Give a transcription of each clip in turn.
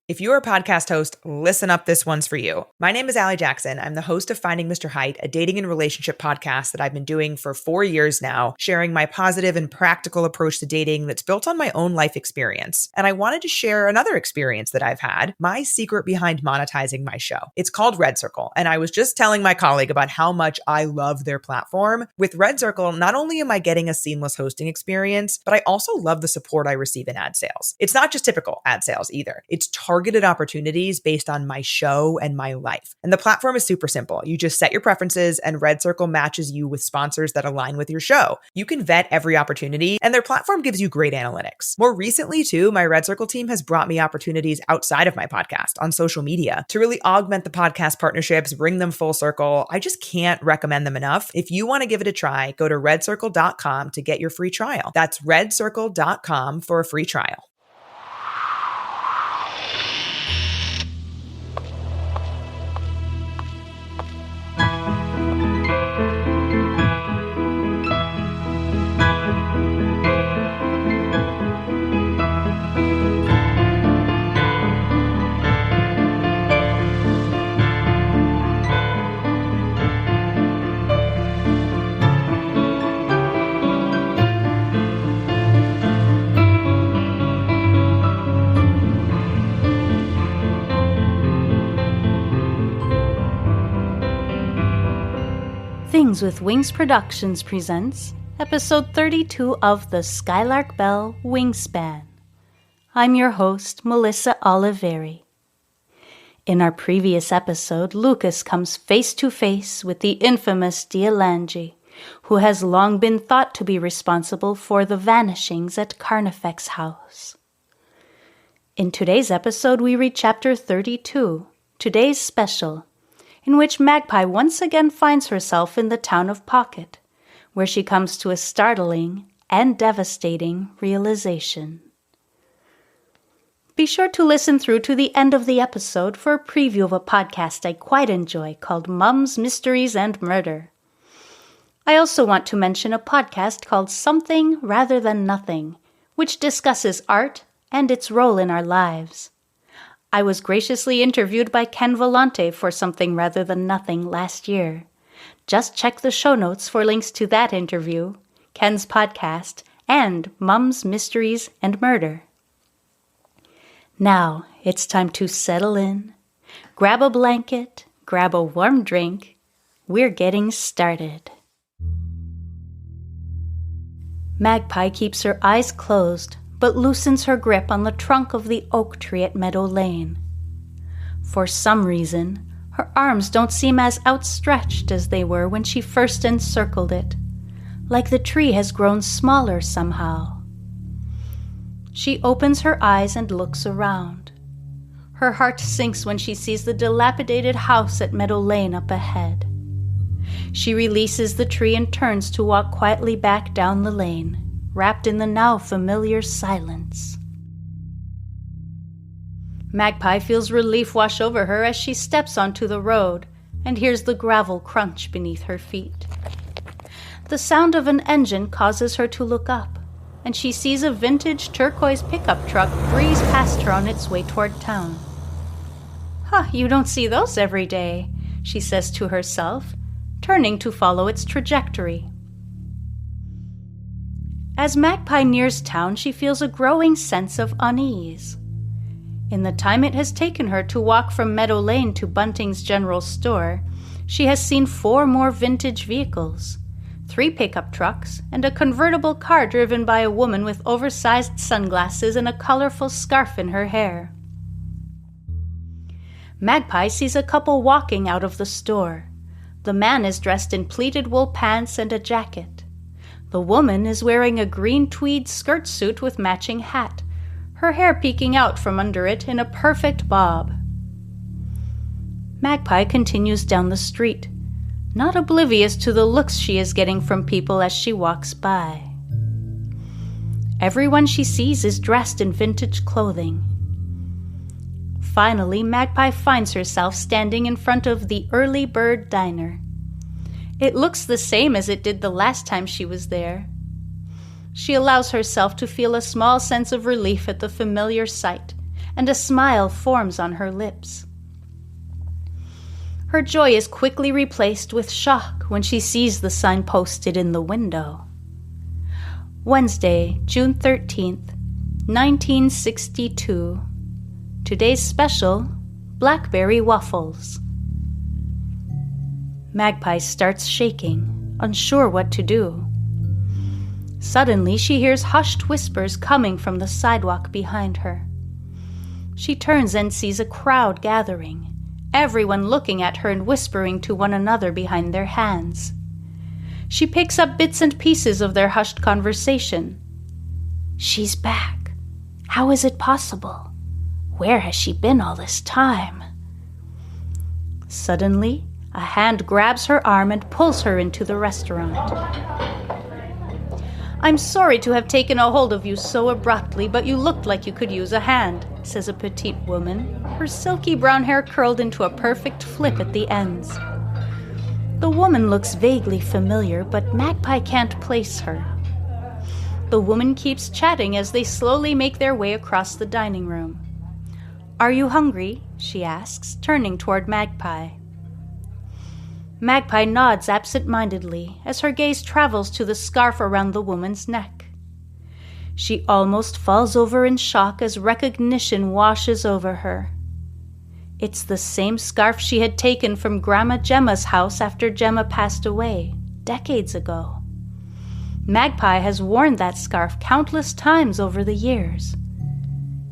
If you're a podcast host, listen up, this one's for you. My name is Allie Jackson. I'm the host of Finding Mr. Height, a dating and relationship podcast that I've been doing for 4 years now, sharing my positive and practical approach to dating that's built on my own life experience. And I wanted to share another experience that I've had, my secret behind monetizing my show. It's called Red Circle, and I was just telling my colleague about how much I love their platform. With Red Circle, not only am I getting a seamless hosting experience, but I also love the support I receive in ad sales. It's not just typical ad sales either. It's targeted opportunities based on my show and my life. And the platform is super simple. You just set your preferences and Red Circle matches you with sponsors that align with your show. You can vet every opportunity and their platform gives you great analytics. More recently too, my Red Circle team has brought me opportunities outside of my podcast on social media to really augment the podcast partnerships, bring them full circle. I just can't recommend them enough. If you want to give it a try, go to redcircle.com to get your free trial. That's redcircle.com for a free trial. Things with Wings Productions presents episode 32 of the Skylark Bell Wingspan. I'm your host, Melissa Oliveri. In our previous episode, Lucas comes face to face with the infamous Dealan-de, who has long been thought to be responsible for the Vanishings at Carnifex House. In today's episode, we read chapter 32, today's special, in which Magpie once again finds herself in the town of Pocket, where she comes to a startling and devastating realization. Be sure to listen through to the end of the episode for a preview of a podcast I quite enjoy called Mums, Mysteries, and Murder. I also want to mention a podcast called Something Rather Than Nothing, which discusses art and its role in our lives. I was graciously interviewed by Ken Volante for Something Rather Than Nothing last year. Just check the show notes for links to that interview, Ken's podcast, and Mums, Mysteries, and Murder. Now, it's time to settle in, grab a blanket, grab a warm drink. We're getting started. Magpie keeps her eyes closed, but loosens her grip on the trunk of the oak tree at Meadow Lane. For some reason, her arms don't seem as outstretched as they were when she first encircled it, like the tree has grown smaller somehow. She opens her eyes and looks around. Her heart sinks when she sees the dilapidated house at Meadow Lane up ahead. She releases the tree and turns to walk quietly back down the lane, wrapped in the now familiar silence. Magpie feels relief wash over her as she steps onto the road and hears the gravel crunch beneath her feet. The sound of an engine causes her to look up, and she sees a vintage turquoise pickup truck breeze past her on its way toward town. You don't see those every day," she says to herself, turning to follow its trajectory. As Magpie nears town, she feels a growing sense of unease. In the time it has taken her to walk from Meadow Lane to Bunting's General Store, she has seen 4 more vintage vehicles, 3 pickup trucks, and a convertible car driven by a woman with oversized sunglasses and a colorful scarf in her hair. Magpie sees a couple walking out of the store. The man is dressed in pleated wool pants and a jacket. The woman is wearing a green tweed skirt suit with matching hat, her hair peeking out from under it in a perfect bob. Magpie continues down the street, not oblivious to the looks she is getting from people as she walks by. Everyone she sees is dressed in vintage clothing. Finally, Magpie finds herself standing in front of the Early Bird Diner. It looks the same as it did the last time she was there. She allows herself to feel a small sense of relief at the familiar sight and a smile forms on her lips. Her joy is quickly replaced with shock when she sees the sign posted in the window. Wednesday, June 13th, 1962. Today's special, blackberry waffles. Magpie starts shaking, unsure what to do. Suddenly, she hears hushed whispers coming from the sidewalk behind her. She turns and sees a crowd gathering, everyone looking at her and whispering to one another behind their hands. She picks up bits and pieces of their hushed conversation. She's back. How is it possible? Where has she been all this time? Suddenly, a hand grabs her arm and pulls her into the restaurant. "I'm sorry to have taken a hold of you so abruptly, but you looked like you could use a hand," says a petite woman, her silky brown hair curled into a perfect flip at the ends. The woman looks vaguely familiar, but Magpie can't place her. The woman keeps chatting as they slowly make their way across the dining room. "Are you hungry?" she asks, turning toward Magpie. Magpie nods absent-mindedly as her gaze travels to the scarf around the woman's neck. She almost falls over in shock as recognition washes over her. It's the same scarf she had taken from Grandma Gemma's house after Gemma passed away, decades ago. Magpie has worn that scarf countless times over the years.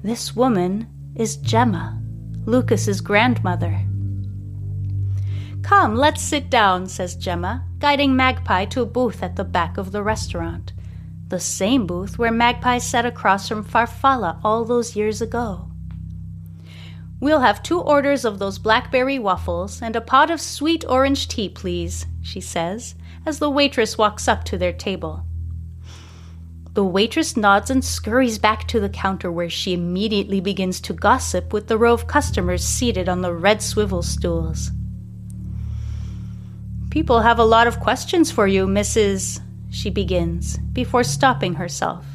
This woman is Gemma, Lucas's grandmother. "Come, let's sit down," says Gemma, guiding Magpie to a booth at the back of the restaurant, the same booth where Magpie sat across from Farfalla all those years ago. "We'll have 2 orders of those blackberry waffles and a pot of sweet orange tea, please," she says, as the waitress walks up to their table. The waitress nods and scurries back to the counter where she immediately begins to gossip with the row of customers seated on the red swivel stools. "People have a lot of questions for you, Mrs." she begins, before stopping herself.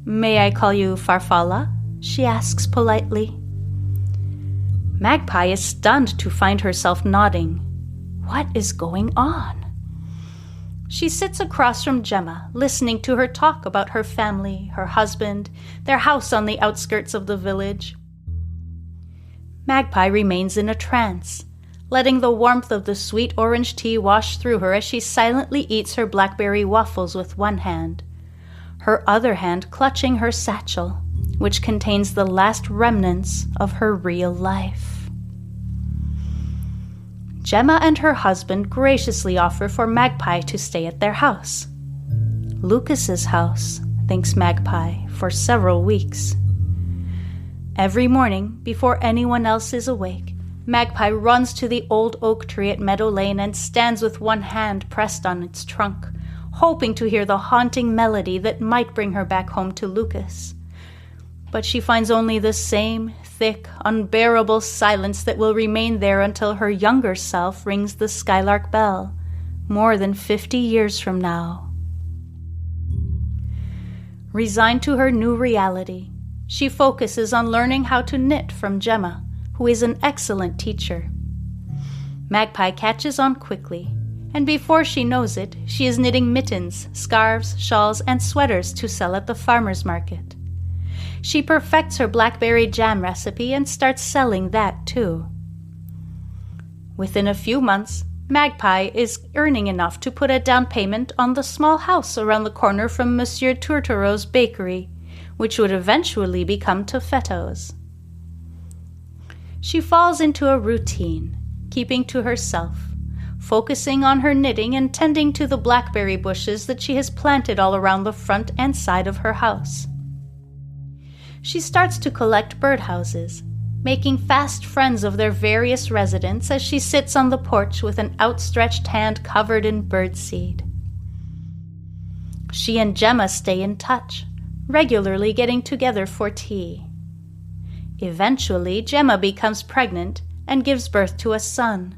"May I call you Farfalla?" she asks politely. Magpie is stunned to find herself nodding. What is going on? She sits across from Gemma, listening to her talk about her family, her husband, their house on the outskirts of the village. Magpie remains in a trance, letting the warmth of the sweet orange tea wash through her as she silently eats her blackberry waffles with one hand, her other hand clutching her satchel, which contains the last remnants of her real life. Gemma and her husband graciously offer for Magpie to stay at their house. Lucas's house, thinks Magpie, for several weeks. Every morning, before anyone else is awake, Magpie runs to the old oak tree at Meadow Lane and stands with one hand pressed on its trunk, hoping to hear the haunting melody that might bring her back home to Lucas. But she finds only the same thick, unbearable silence that will remain there until her younger self rings the Skylark Bell, more than 50 years from now. Resigned to her new reality, she focuses on learning how to knit from Gemma, who is an excellent teacher. Magpie catches on quickly, and before she knows it, she is knitting mittens, scarves, shawls, and sweaters to sell at the farmer's market. She perfects her blackberry jam recipe and starts selling that too. Within a few months, Magpie is earning enough to put a down payment on the small house around the corner from Monsieur Tourtereau's bakery, which would eventually become Phaeton's. She falls into a routine, keeping to herself, focusing on her knitting and tending to the blackberry bushes that she has planted all around the front and side of her house. She starts to collect birdhouses, making fast friends of their various residents as she sits on the porch with an outstretched hand covered in birdseed. She and Gemma stay in touch, regularly getting together for tea. Eventually, Gemma becomes pregnant and gives birth to a son,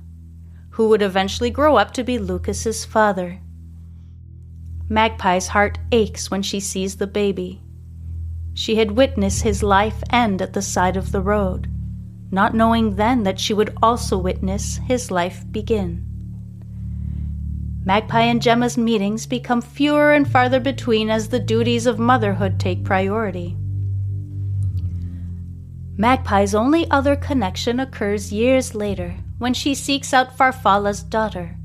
who would eventually grow up to be Lucas's father. Magpie's heart aches when she sees the baby. She had witnessed his life end at the side of the road, not knowing then that she would also witness his life begin. Magpie and Gemma's meetings become fewer and farther between as the duties of motherhood take priority. Magpie's only other connection occurs years later when she seeks out Farfalla's daughter,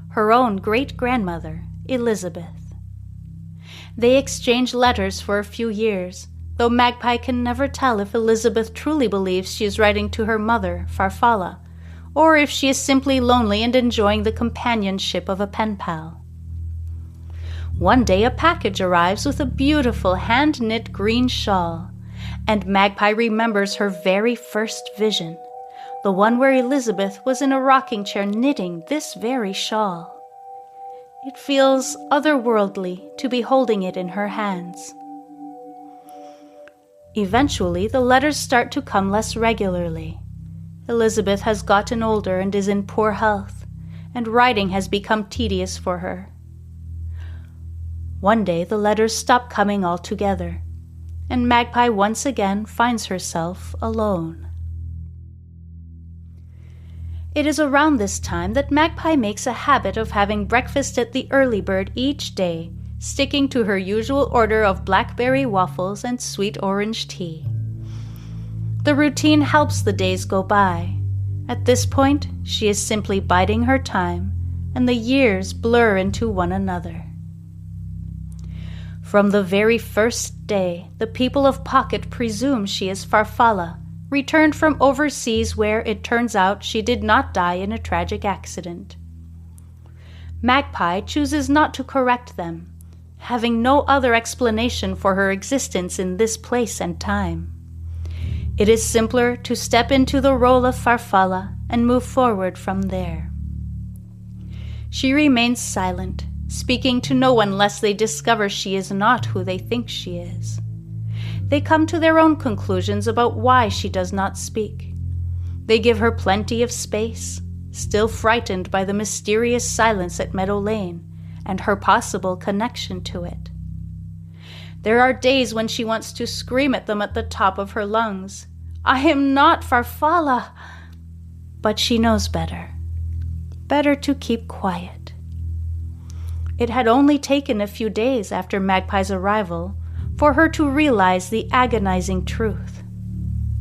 her own great-grandmother, Elizabeth. They exchange letters for a few years, though Magpie can never tell if Elizabeth truly believes she is writing to her mother, Farfalla, or if she is simply lonely and enjoying the companionship of a pen pal. One day a package arrives with a beautiful hand-knit green shawl, and Magpie remembers her very first vision, the one where Elizabeth was in a rocking chair knitting this very shawl. It feels otherworldly to be holding it in her hands. Eventually, the letters start to come less regularly. Elizabeth has gotten older and is in poor health, and writing has become tedious for her. One day, the letters stop coming altogether, and Magpie once again finds herself alone. It is around this time that Magpie makes a habit of having breakfast at the Early Bird each day, sticking to her usual order of blackberry waffles and sweet orange tea. The routine helps the days go by. At this point, she is simply biding her time, and the years blur into one another. From the very first day, the people of Pocket presume she is Farfalla, returned from overseas where it turns out she did not die in a tragic accident. Magpie chooses not to correct them, having no other explanation for her existence in this place and time. It is simpler to step into the role of Farfalla and move forward from there. She remains silent, speaking to no one lest they discover she is not who they think she is. They come to their own conclusions about why she does not speak. They give her plenty of space, still frightened by the mysterious silence at Meadow Lane and her possible connection to it. There are days when she wants to scream at them at the top of her lungs, "I am not Farfalla!" But she knows better. Better to keep quiet. It had only taken a few days after Magpie's arrival for her to realize the agonizing truth,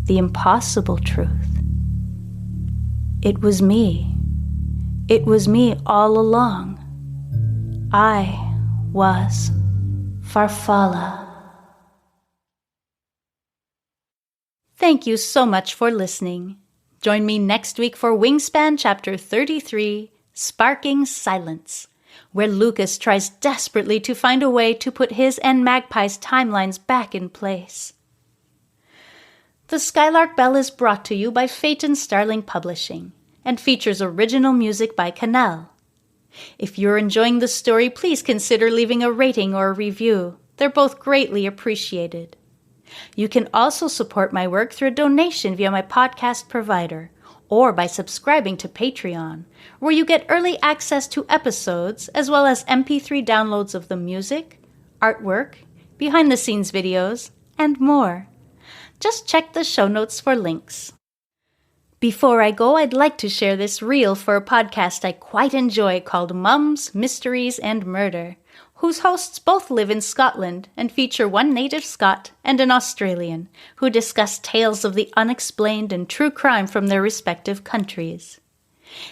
the impossible truth. It was me. It was me all along. I was Farfalla. Thank you so much for listening. Join me next week for Wingspan Chapter 33, Sparking Silence, where Lucas tries desperately to find a way to put his and Magpie's timelines back in place. The Skylark Bell is brought to you by Phaeton Starling Publishing and features original music by Canal. If you're enjoying the story, please consider leaving a rating or a review. They're both greatly appreciated. You can also support my work through a donation via my podcast provider, or by subscribing to Patreon, where you get early access to episodes as well as MP3 downloads of the music, artwork, behind-the-scenes videos, and more. Just check the show notes for links. Before I go, I'd like to share this reel for a podcast I quite enjoy called Mums, Mysteries, and Murder, whose hosts both live in Scotland and feature one native Scot and an Australian, who discuss tales of the unexplained and true crime from their respective countries.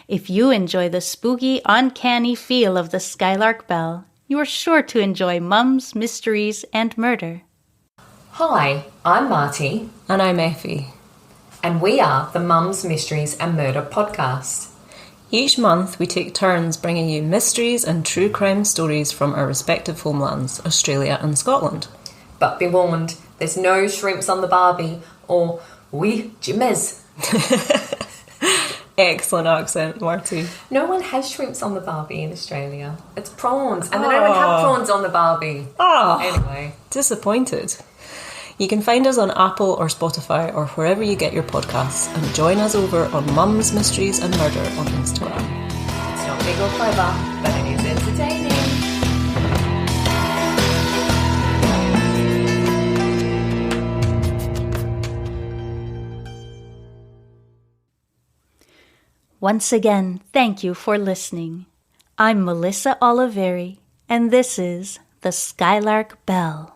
If you enjoy the spooky, uncanny feel of the Skylark Bell, you are sure to enjoy Mums, Mysteries, and Murder. Hi, I'm Marty. And I'm Effie. And we are the Mums, Mysteries and Murder podcast. Each month we take turns bringing you mysteries and true crime stories from our respective homelands, Australia and Scotland. But be warned, there's no shrimps on the barbie or oui, Jimmez. Excellent accent, Marty. No one has shrimps on the barbie in Australia. It's prawns, and they don't even have prawns on the barbie. Anyway. Disappointed. You can find us on Apple or Spotify or wherever you get your podcasts, and join us over on Mums, Mysteries and Murder on Instagram. It's not big or clever, but it is entertaining. Once again, thank you for listening. I'm Melissa Oliveri, and this is the Skylark Bell.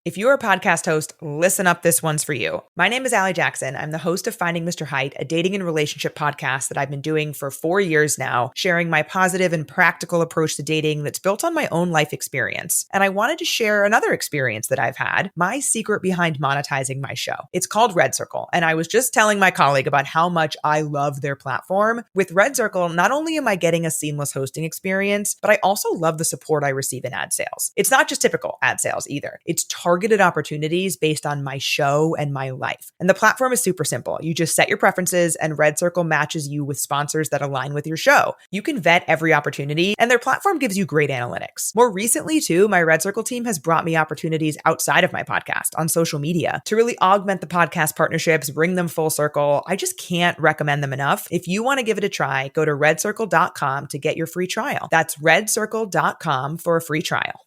If you're a podcast host, listen up, this one's for you. My name is Allie Jackson. I'm the host of Finding Mr. Height, a dating and relationship podcast that I've been doing for 4 years now, sharing my positive and practical approach to dating that's built on my own life experience. And I wanted to share another experience that I've had, my secret behind monetizing my show. It's called Red Circle, and I was just telling my colleague about how much I love their platform. With Red Circle, not only am I getting a seamless hosting experience, but I also love the support I receive in ad sales. It's not just typical ad sales either. It's targeted opportunities based on my show and my life. And the platform is super simple. You just set your preferences and Red Circle matches you with sponsors that align with your show. You can vet every opportunity and their platform gives you great analytics. More recently too, my Red Circle team has brought me opportunities outside of my podcast on social media to really augment the podcast partnerships, bring them full circle. I just can't recommend them enough. If you want to give it a try, go to redcircle.com to get your free trial. That's redcircle.com for a free trial.